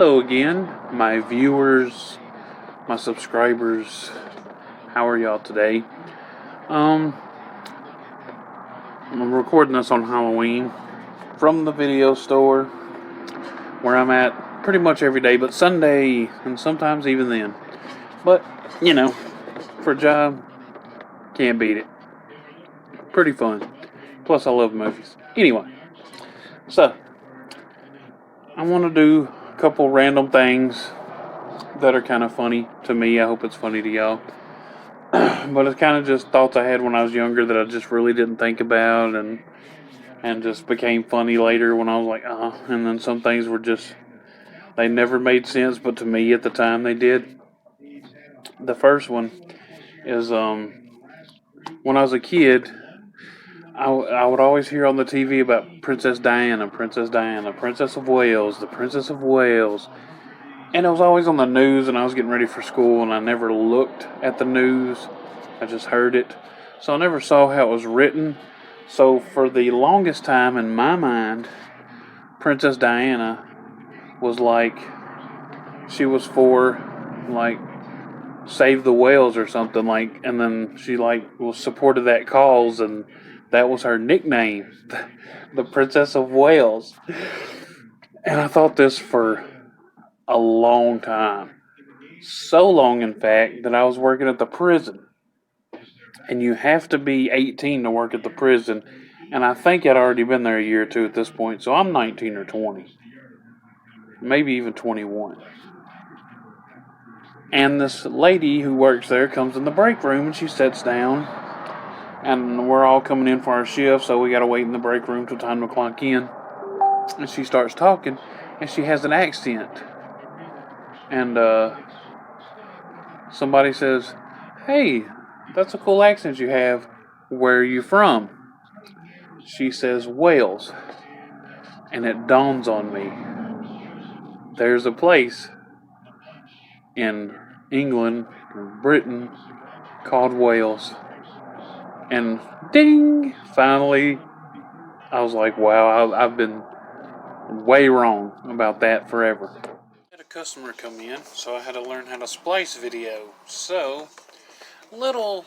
Hello again, my viewers, my subscribers. How are y'all today? I'm recording this on Halloween from the video store where I'm at pretty much every day, but Sunday and sometimes even then. But, for a job, can't beat it. Pretty fun. Plus, I love movies. Anyway, so I want to do a couple random things that are kind of funny to me. I hope it's funny to y'all. But it's kind of just thoughts I had when I was younger that I just really didn't think about and just became funny later when I was like, and then some things were just, they never made sense, but to me at the time they did. The first one is when I was a kid, I would always hear on the TV about Princess Diana, Princess of Wales, the Princess of Wales. And it was always on the news, and I was getting ready for school, and I never looked at the news. I just heard it. So I never saw how it was written. So for the longest time in my mind, Princess Diana was like, she was for, like, Save the Whales or something, like, and then she, like, was supported that cause, and that was her nickname, the Princess of Wales. And I thought this for a long time. So long, in fact, that I was working at the prison. And you have to be 18 to work at the prison. And I think I'd already been there a year or two at this point. So I'm 19 or 20. Maybe even 21. And this lady who works there comes in the break room and she sits down. And we're all coming in for our shift, so we got to wait in the break room till time to clock in. And she starts talking, and she has an accent. And somebody says, "Hey, that's a cool accent you have. Where are you from?" She says, "Wales." And it dawns on me, there's a place in England, Britain, called Wales. And ding! Finally, I was like, wow, I've been way wrong about that forever. I had a customer come in, so I had to learn how to splice video. So, little,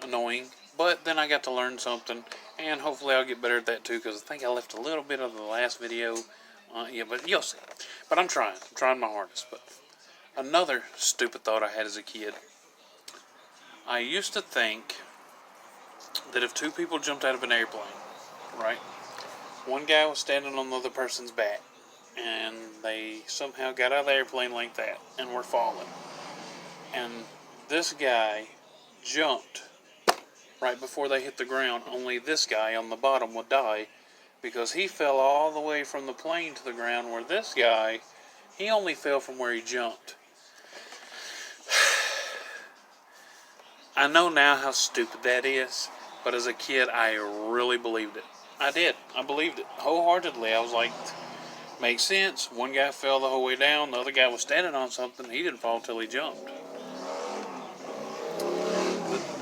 annoying, but then I got to learn something, and hopefully I'll get better at that too, because I think I left a little bit of the last video. But you'll see. But I'm trying my hardest. But another stupid thought I had as a kid. I used to think that if two people jumped out of an airplane, right? One guy was standing on the other person's back, and they somehow got out of the airplane like that, and were falling. And this guy jumped right before they hit the ground, only this guy on the bottom would die, because he fell all the way from the plane to the ground, where this guy, he only fell from where he jumped. I know now how stupid that is, but as a kid, I really believed it. I did. I believed it wholeheartedly. I was like, makes sense. One guy fell the whole way down. The other guy was standing on something. He didn't fall till he jumped.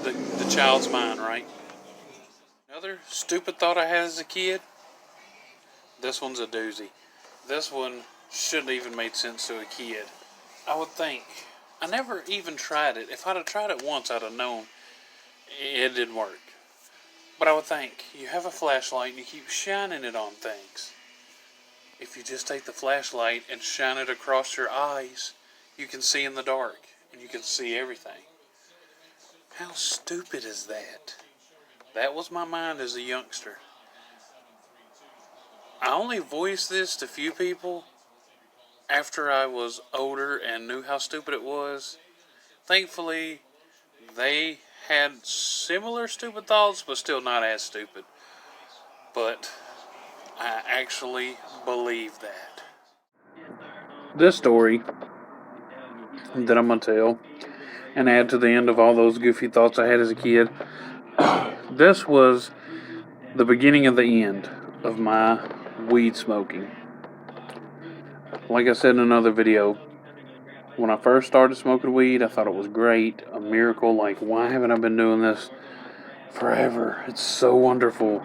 The child's mind, right? Another stupid thought I had as a kid. This one's a doozy. This one shouldn't even made sense to a kid. I would think. I never even tried it. If I'd have tried it once, I'd have known it didn't work. But I would think, you have a flashlight and you keep shining it on things. If you just take the flashlight and shine it across your eyes, you can see in the dark and you can see everything. How stupid is that? That was my mind as a youngster. I only voiced this to few people after I was older and knew how stupid it was. Thankfully, they had similar stupid thoughts, but still not as stupid. But I actually believe that. This story that I'm going to tell and add to the end of all those goofy thoughts I had as a kid, this was the beginning of the end of my weed smoking. Like I said in another video, when I first started smoking weed, I thought it was great, a miracle. Like, why haven't I been doing this forever? It's so wonderful.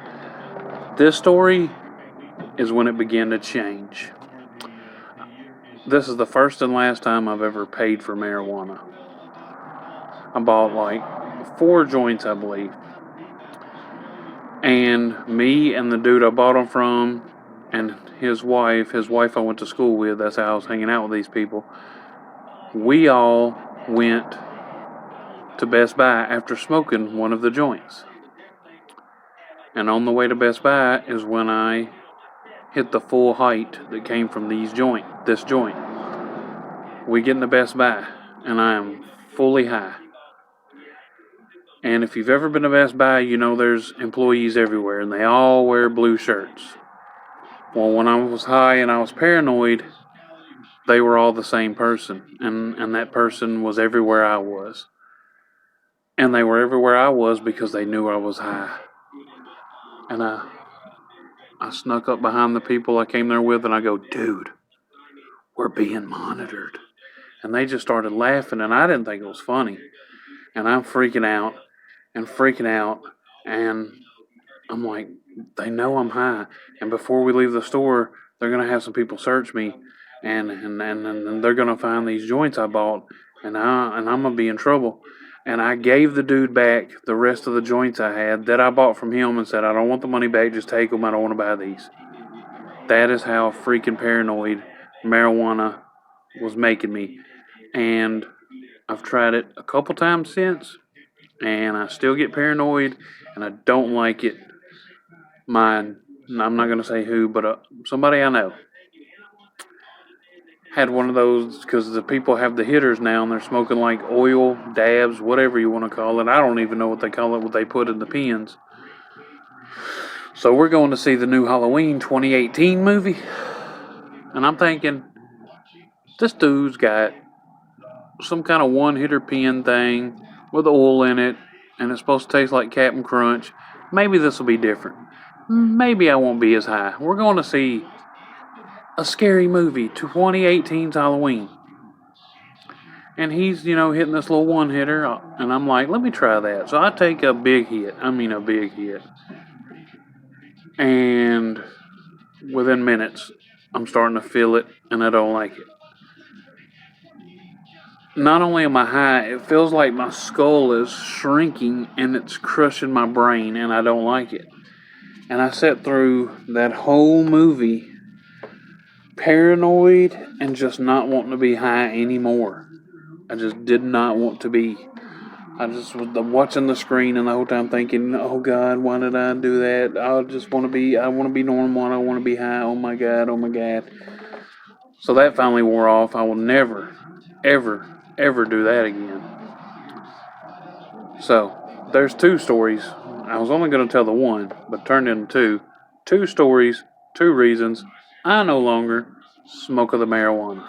This story is when it began to change. this is the first and last time I've ever paid for marijuana. I bought like 4 joints, I believe. And me and the dude I bought them from and his wife I went to school with, that's how I was hanging out with these people. We all went to Best Buy after smoking one of the joints. And on the way to Best Buy is when I hit the full height that came from this joint. We get into Best Buy and I am fully high. And if you've ever been to Best Buy, you know there's employees everywhere and they all wear blue shirts. Well, when I was high and I was paranoid, they were all the same person. And that person was everywhere I was. And they were everywhere I was because they knew I was high. And I snuck up behind the people I came there with and I go, dude, we're being monitored. And they just started laughing and I didn't think it was funny. And I'm freaking out. And I'm like, they know I'm high. And before we leave the store, they're going to have some people search me. And they're going to find these joints I bought. And I'm going to be in trouble. And I gave the dude back the rest of the joints I had that I bought from him and said, I don't want the money back, just take them, I don't want to buy these. That is how freaking paranoid marijuana was making me. And I've tried it a couple times since, and I still get paranoid, and I don't like it. I'm not going to say who, but somebody I know had one of those, because the people have the hitters now and they're smoking like oil, dabs, whatever you want to call it. I don't even know what they call it, what they put in the pens. So we're going to see the new Halloween 2018 movie. And I'm thinking, this dude's got some kind of one-hitter pen thing with oil in it, and it's supposed to taste like Captain Crunch. Maybe this will be different. Maybe I won't be as high. We're going to see a scary movie, 2018's Halloween. And he's, hitting this little one hitter, and I'm like, let me try that. So I take a big hit. And within minutes, I'm starting to feel it, and I don't like it. Not only am I high, it feels like my skull is shrinking, and it's crushing my brain, and I don't like it. And I sat through that whole movie paranoid and just not wanting to be high anymore. I just did not want to be. I just was watching the screen and the whole time thinking, oh God, why did I do that? I want to be normal. I don't want to be high. Oh my God. So that finally wore off. I will never, ever, ever do that again. So there's 2 stories. I was only going to tell the one, but turned into 2. 2 stories, 2 reasons I no longer smoke of the marijuana.